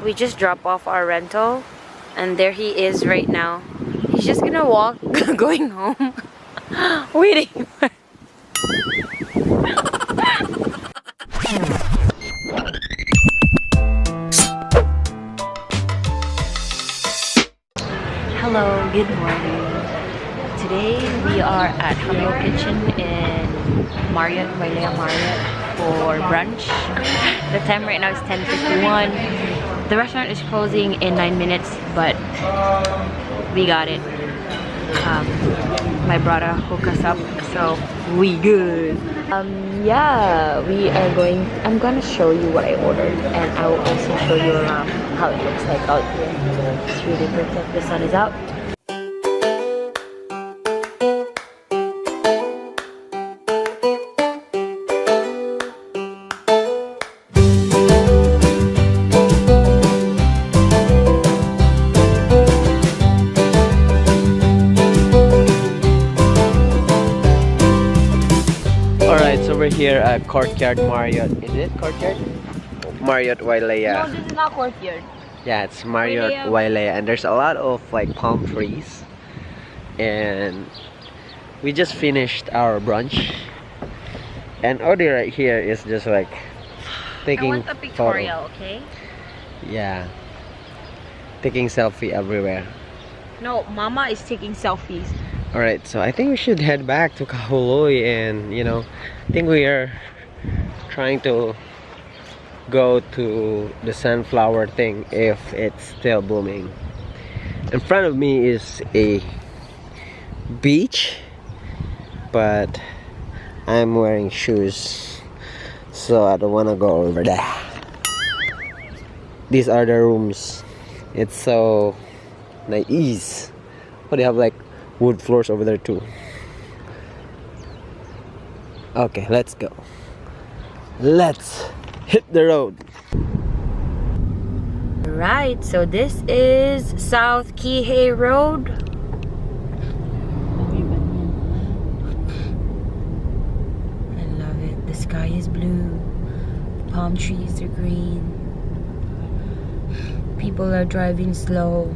We just dropped off our rental, and there he is right now. He's just gonna walk going home. Waiting for Hello, good morning. Today we are at Hello Kitchen in Marriott, Wailea Marriott for brunch. The time right now is 10:51. The restaurant is closing in 9 minutes, but we got it. My brother hooked us up, so we good. Yeah, we are going. I'm gonna show you what I ordered, and I will also show you around how it looks like out here. It's really perfect. The sun is out. We're here at Courtyard Marriott. Is it Courtyard? Marriott Wailea. No, this is not Courtyard. Yeah, it's Marriott Wailea, and there's a lot of like palm trees. And we just finished our brunch. And Ode right here is just like taking I want a pictorial, okay? Yeah. Taking selfie everywhere. No, Mama is taking selfies. Alright, so I think we should head back to Kahului, and you know, I think we are trying to go to the sunflower thing if it's still blooming. In front of me is a beach, but I'm wearing shoes, so I don't want to go over there. These are the rooms. It's so nice. But they have like wood floors over there too. Okay, let's go. Let's hit the road. Right, so this is South Kihei Road. I love it. The sky is blue. The palm trees are green. People are driving slow.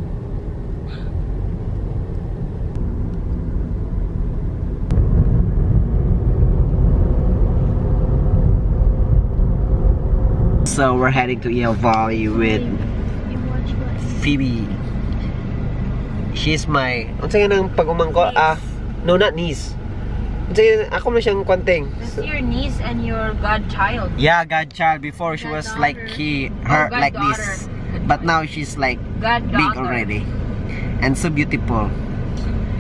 So we're heading to EL Valley with Phoebe. She's my... Ano sa'yo ng pag-umangko? No, not niece. Ano sa'yo, ako na siyang kwanting. That's your niece and your godchild. Yeah, godchild. Before she was like her like this. But now she's like big already. And so beautiful.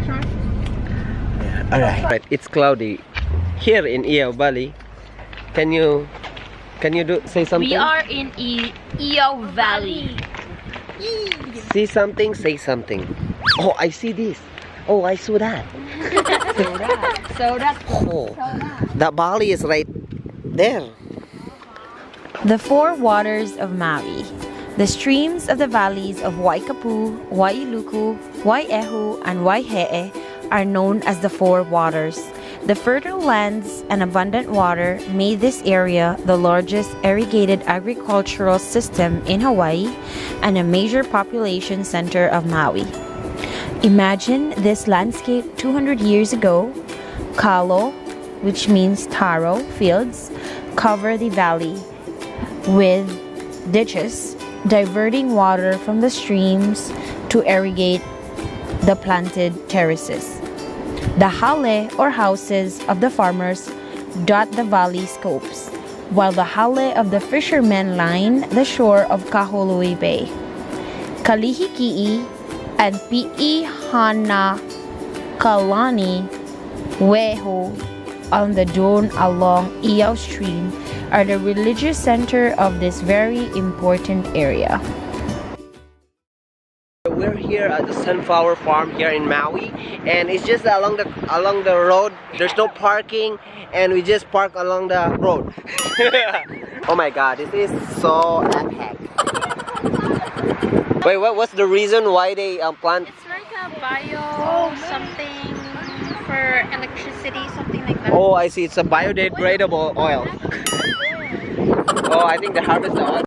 Yeah. Alright, it's cloudy here in EL Valley. Can you say something? We are in EO Valley. See something, say something. Oh, I see this. Oh, I saw that. Oh, that valley is right there. The four waters of Maui. The streams of the valleys of Waikapu, Wailuku, Wai'ehu, and Waihe'e are known as the four waters. The fertile lands and abundant water made this area the largest irrigated agricultural system in Hawaii and a major population center of Maui. Imagine this landscape 200 years ago. Kalo, which means taro fields, cover the valley with ditches, diverting water from the streams to irrigate the planted terraces. The hale, or houses, of the farmers dot the valley slopes, while the hale of the fishermen line the shore of Kahului Bay. Kalihiki'i and Pi'ihana Kalani Weho on the dune along Iao Stream are the religious center of this very important area. We're here at the sunflower farm here in Maui, and it's just along the road. There's no parking, and we just park along the road. Oh my god, this is so epic. Wait, what's the reason why they plant? It's like a bio something for electricity, something like that. Oh, I see. It's a biodegradable oil. Oh, I think they harvest the oil.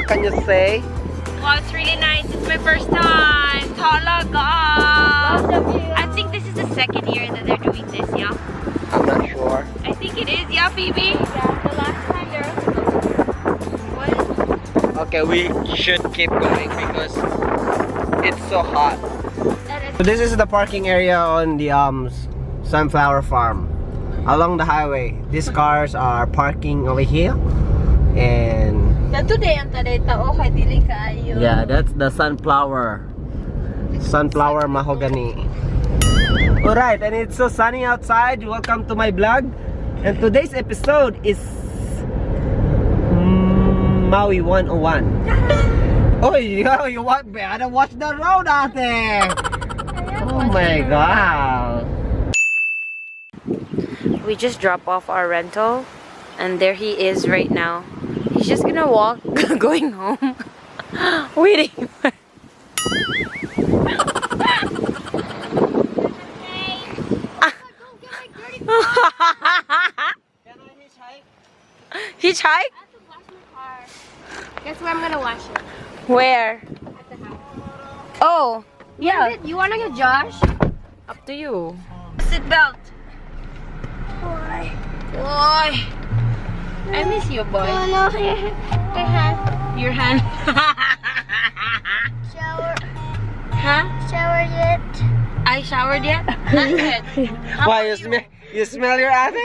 What can you say? Wow, it's really nice. It's my first time. Talaga. I think this is the second year that they're doing this, yeah? I'm not sure. I think it is, yeah, baby? Yeah, the last time there was What? Okay, we should keep going because it's so hot. So this is the parking area on the sunflower farm along the highway. These cars are parking over here, and today ang taday tao kay dili kaayo. yeah, that's the sunflower mahogany. Alright, and it's so sunny outside. Welcome to my vlog, and today's episode is Maui 101. Oh, yeah, you want better watch the road out there. Oh my god. We just dropped off our rental, and there he is right now. He's just gonna walk, going home, waiting for... Hitchhike? Guess where I'm gonna wash it? Where? At the house. Oh, yeah. You wanna get Josh? Up to you. Seat belt. Boy. Boy. I miss you, boy. Oh no, your hand. Your hand. Shower. Huh? Shower yet? I showered yet? Not yet. Why, you smell your ass? A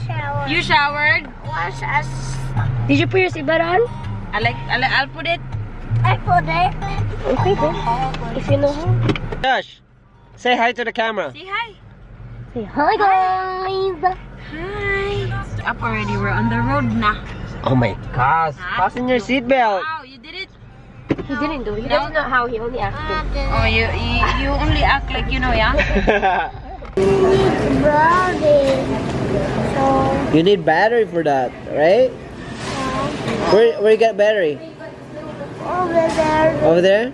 shower. You showered? Wash us. Did you put your seatbelt on? I'll put it. I put it. Okay, if you know how. Josh, say hi to the camera. Say hi. Say hi guys. Hi. Up already. We're on the road now. Oh my gosh, fasten your seatbelt. Wow, you did it. He didn't do it. He doesn't know how. He only asked me. Oh, you only act like you know, yeah? You need battery for that, right? Where you got battery? Over there. Over there?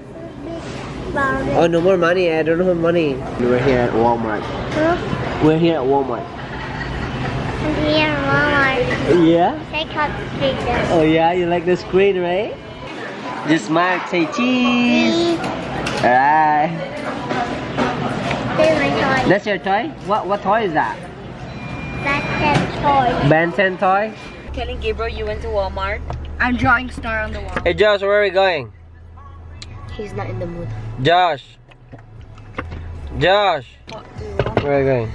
Battery. Oh, no more money. I don't have money. We're here at Walmart. Huh? We're here at Walmart. Here, Walmart. Yeah? Take out the sticker. Oh yeah, you like the screen, right? Just smile, say cheese. Alright. Here's my toy. That's your toy? What toy is that? That's his toy. Ben 10 toy? Telling Gabriel you went to Walmart. I'm drawing star on the wall. Hey Josh, where are we going? He's not in the mood. Josh. Josh. Where are we going?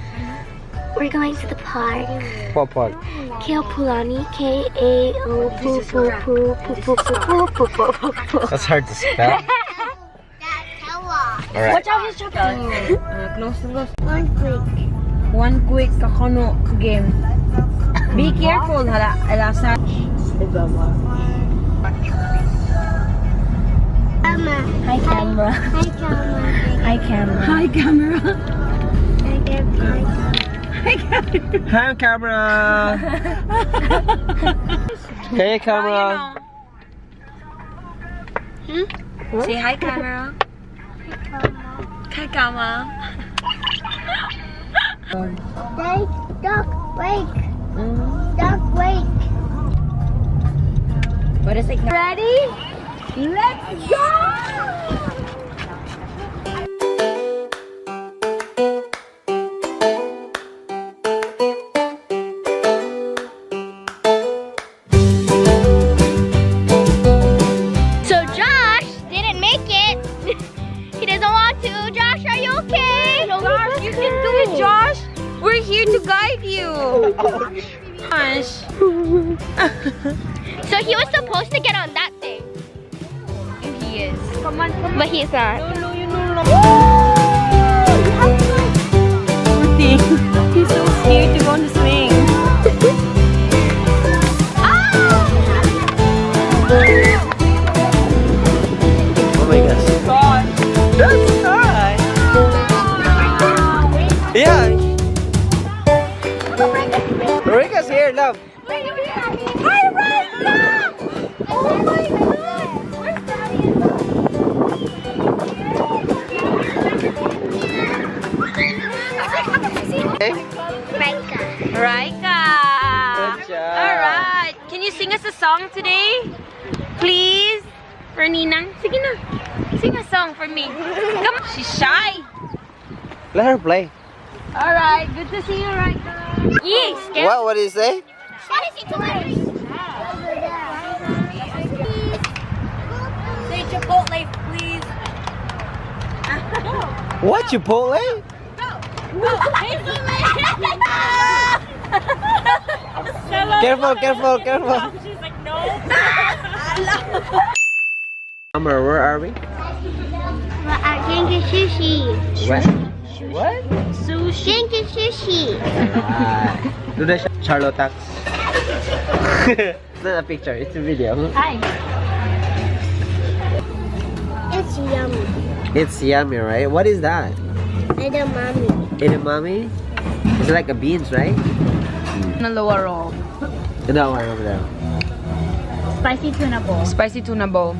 We're going to the park. What park? Keopulani. K-A-O poo poo poo poo poo poo poo poo poo poo. That's hard to spell. Alright. Watch out, he's chocolate. Close. One quick. One quick kakono game. Be careful, hala. Elasa. Hi camera. Hi camera. Hi, camera. Hi, camera. Hi camera. Hey camera. Say hi, camera. Hi, camera. Duck, wake. Duck, wake. What is it? Ready? Let's go! So Josh didn't make it. He doesn't want to. Josh, are you okay? Josh, you can do it, Josh. We're here to guide you. Gosh. So he was supposed to get on that thing. And he is. But he's not. Poor thing. He's so scared to go on the swing. Oh my gosh. That's nice. Yeah. Rika's here, love. Hi, Rika! Oh my god! Where's Daddy? Rika. Good job. Alright. Can you sing us a song today? Please. For Ninang. Sige na. Sing a song for me. Come on. She's shy. Let her play. Alright. Good to see you right now. Yes. What do you say? Say Chipotle, please. What, Chipotle? Careful, careful, careful. She's like, no. Summer, where are we? Drinking sushi. What? Sushi. Drinking sushi. Do the Charlotte tax. It's not a picture, it's a video. Hi. It's yummy. It's yummy, right? What is that? Edamame. Edamame? It's like a beans, right? The lower roll. No, one over there. Spicy tuna bowl. Spicy tuna bowl.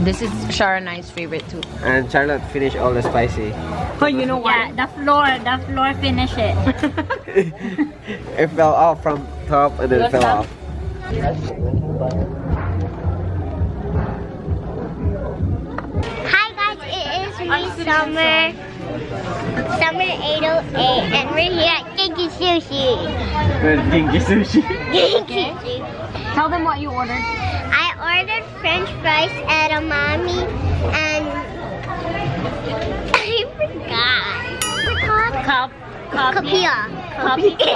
This is Shara and I's favorite too. And Charlotte finished all the spicy. Oh, you know what? Yeah, the floor finished it. It fell off from top and then it fell off. Hi guys, it is me, Summer 808, and we're here at Kinky Sushi. Kinky sushi. Kinky Sushi. Tell them what you ordered. I ordered French fries, edamame, and I forgot. Copia. Copico,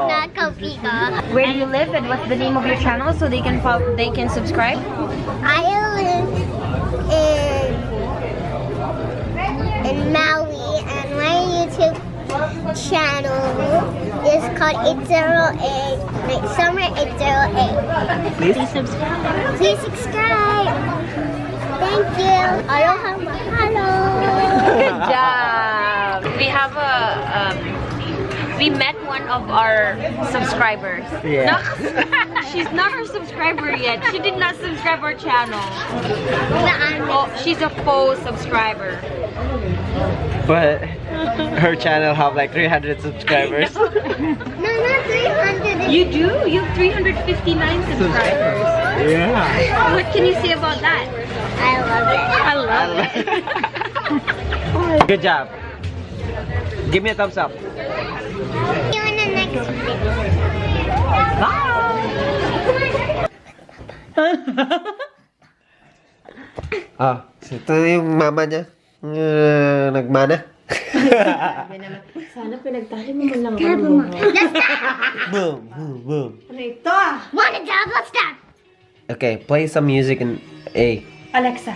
not Copico. Where do you live and what's the name of your channel so they can subscribe? I live in Maui, and my YouTube channel is called 808, like Summer 808. Please subscribe. Please subscribe. Thank you. Aloha mahalo. Good job. We have we met one of our subscribers. Yeah. She's not our subscriber yet. She did not subscribe our channel. Oh, she's a faux subscriber. But her channel have like 300 subscribers. No, not 300. You do? You have 359 subscribers. Yeah. What can you say about that? I love it. I love it. Good job. Give me a thumbs up. See you in the next video. Ah, ito yung mama niya. Nagmana. Sana pinagtali mo man lang. Boom, boom, boom. Ano ito? Wanna job? Let's stop. Okay, play some music in A. Alexa.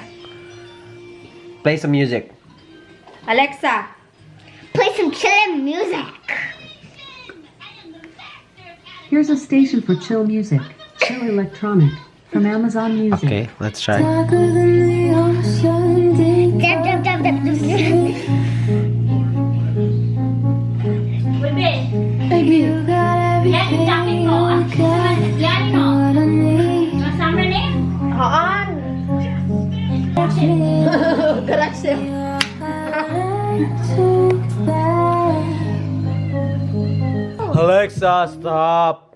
Play some music. Alexa. Play some chill music. Here's a station for chill music, chill electronic, from Amazon Music. Okay, let's try. Dab, dab, dab, dab. Alexa, stop.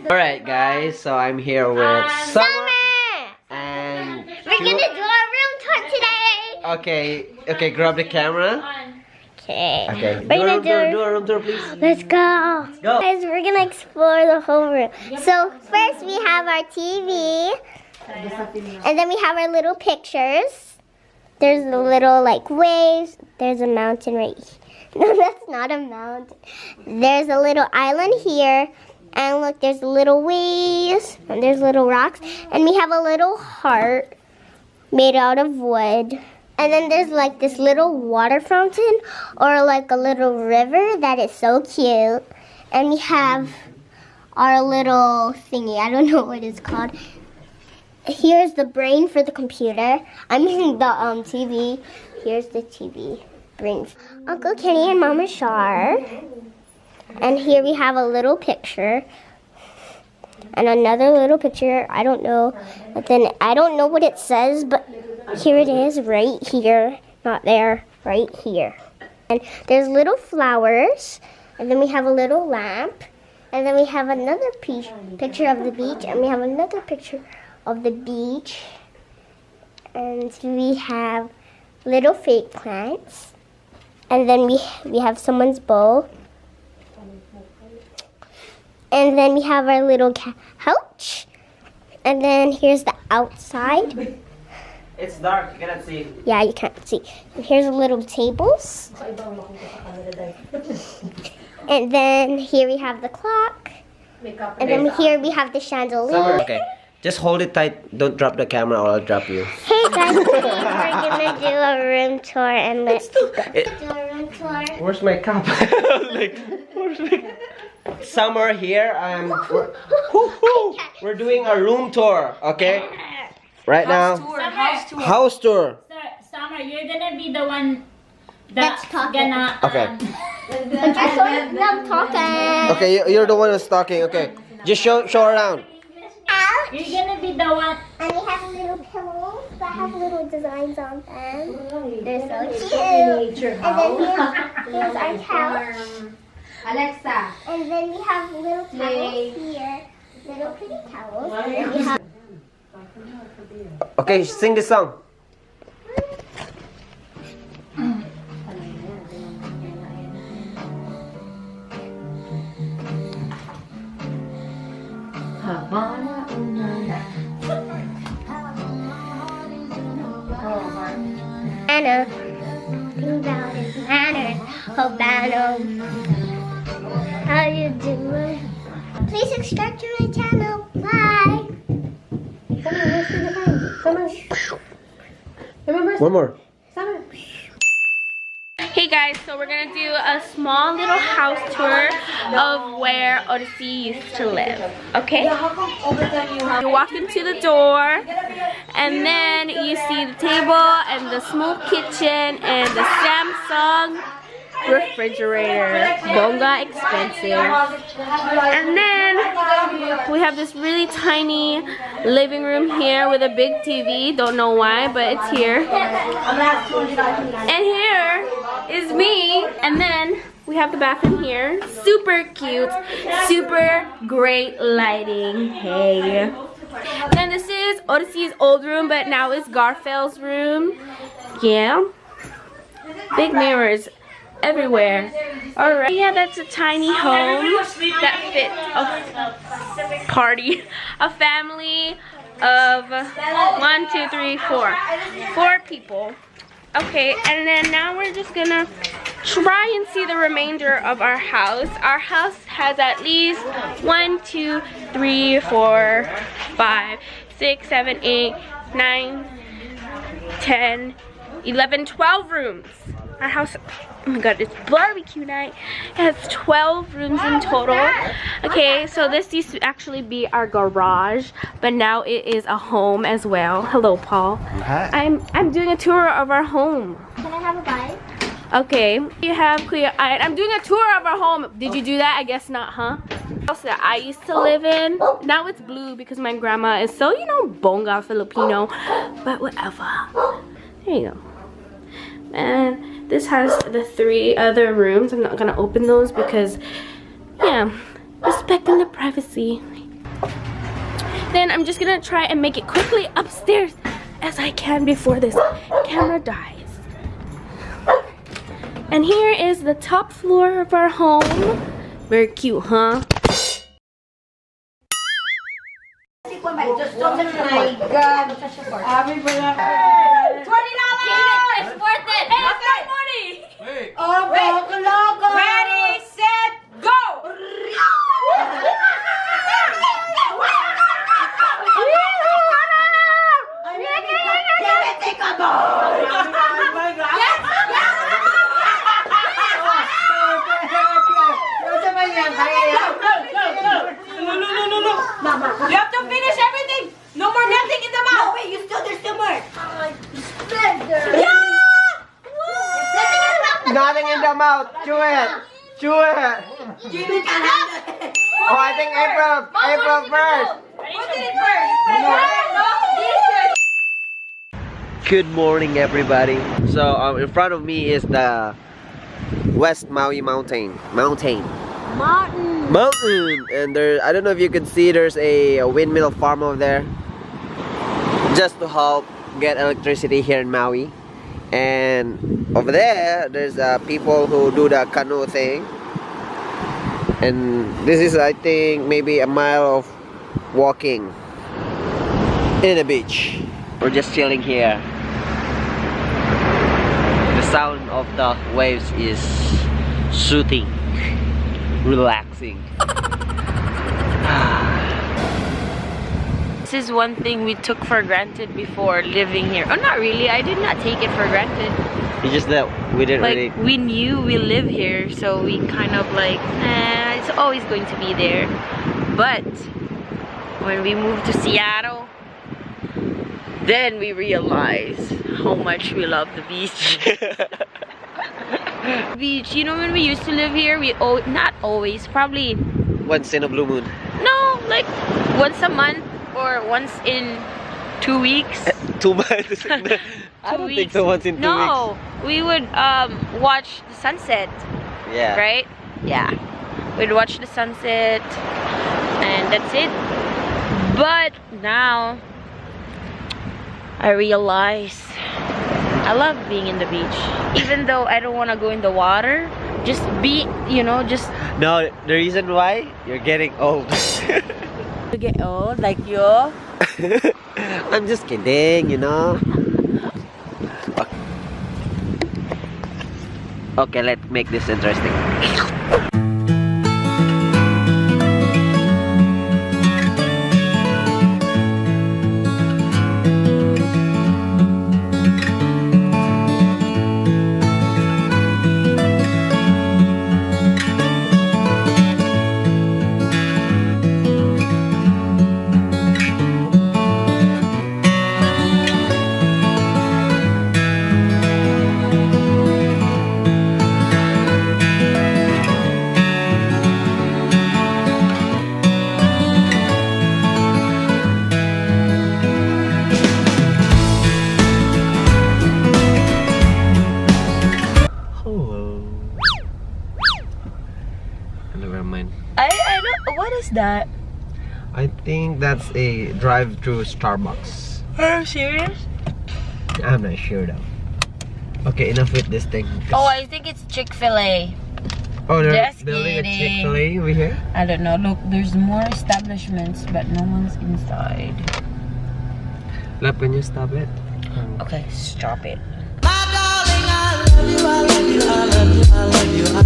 Alright guys, so I'm here with Summer and We're gonna do our room tour today. Okay, grab the camera. Okay. Okay, We're gonna do a room tour, please. Let's go. Go. Guys, we're gonna explore the whole room. So first we have our TV. And then we have our little pictures. There's the little like waves. There's a mountain right here. No, that's not a mountain. There's a little island here. And look, there's little waves. And there's little rocks. And we have a little heart made out of wood. And then there's like this little water fountain or like a little river that is so cute. And we have our little thingy. I don't know what it's called. Here's the brain for the computer. I'm using the TV. Here's the TV brains. Uncle Kenny and Mama Shar. And here we have a little picture. And another little picture. I don't know. But then I don't know what it says, but here it is right here. Not there. Right here. And there's little flowers. And then we have a little lamp. And then we have another picture of the beach, and we have another picture of the beach. And we have little fake plants. And then we have someone's bowl. And then we have our little couch. And then here's the outside. It's dark, you cannot see. Yeah, you can't see. And here's little tables. And then here we have the clock. And then here we have the chandelier. Okay, just hold it tight. Don't drop the camera or I'll drop you. Hey guys, we're gonna do a room tour and let's do a room tour. Where's my cup? Where's my... Summer here. We're doing a room tour, okay? Right now. House tour. Summer, you're gonna be the one That's talking. gonna. Okay. I'm talking. Okay, you're the one who's talking. Okay, just show around. You're gonna be the one. And we have little pillows that have little designs on them. They're so cute. And then here's our couch. Alexa. And then we have little towels here. Little pretty towels. And then we have Okay, sing the song. Anna. Think about it matters. Hope I know how you doing. Please subscribe to my channel. Bye. One more. Hey guys, so we're gonna do a small little house tour of where Odyssey used to live. Okay? You walk into the door, and then you see the table and the small kitchen and the Samsung refrigerator. Bonga expensive. And then we have this really tiny living room here with a big TV. Don't know why, but it's here. And here is me. And then we have the bathroom here. Super cute. Super great lighting. Hey. Then this is Odyssey's old room, but now it's Garfel's room. Yeah. Big mirrors everywhere. Alright. Yeah, that's a tiny home that fits a party. A family of 1, 2, 3, 4. 4 people. Okay, and then now we're just gonna try and see the remainder of our house. Our house has at least 1, 2, 3, 4, 5, 6, 7, 8, 9, 10, 11, 12 rooms. Our house, oh my god, it's barbecue night. It has 12 rooms in total. Okay, so this used to actually be our garage, but now it is a home as well. Hello, Paul. Hi. I'm doing a tour of our home. Can I have a bite? Okay, we have Kuya. I'm doing a tour of our home. Did you do that? I guess not, huh? House that I used to live in. Now it's blue because my grandma is so, you know, bonga Filipino. But whatever. There you go. And this has the 3 other rooms. I'm not gonna open those because, yeah, respecting the privacy. Then I'm just gonna try and make it quickly upstairs as I can before this camera dies. And here is the top floor of our home. Very cute, huh? Oh my God. $20! It's worth it. Hey, it's my money. Oh, loco. Ready, set, go. You have to finish everything. No more nothing in the mouth. No, wait, there's still more. Nothing in the mouth. Chew it. Chew it. Jimmy can handle it. Oh, I think April first. Put it first. Good morning, everybody. So in front of me is the West Maui Mountain. Martin. mountain, and there, I don't know if you can see, there's a windmill farm over there just to help get electricity here in Maui. And over there there's people who do the canoe thing, and this is, I think, maybe a mile of walking in the beach. We're just chilling here. The sound of the waves is soothing, relaxing. This is one thing we took for granted before living here. Oh, not really. I did not take it for granted. It's just that we didn't Like, really. we knew we live here, so we kind of like, it's always going to be there. But when we moved to Seattle, then we realized how much we love the beach. Beach, you know, when we used to live here, we not always, probably Once in a blue moon. no, like once a month or once in 2 weeks. 2 months. I don't think so. Once in 2 weeks. No, we would watch the sunset. Yeah. Right? Yeah. We'd watch the sunset and that's it. But now I realize I love being in the beach. Even though I don't want to go in the water, just be, you know, just No, the reason why, you're getting old. to get old like you. I'm just kidding, you know. Okay, let's make this interesting. Never mind. I don't, what is that? I think that's a drive-through Starbucks. Are you serious? I'm not sure though. Okay, enough with this thing. Oh, I think it's Chick-fil-A. Oh, they're just building a kidding. Chick-fil-A over here? I don't know. Look, there's more establishments, but no one's inside. Love, can you stop it? Okay, stop it. My darling, I love you, I love you, I love you, I love you, I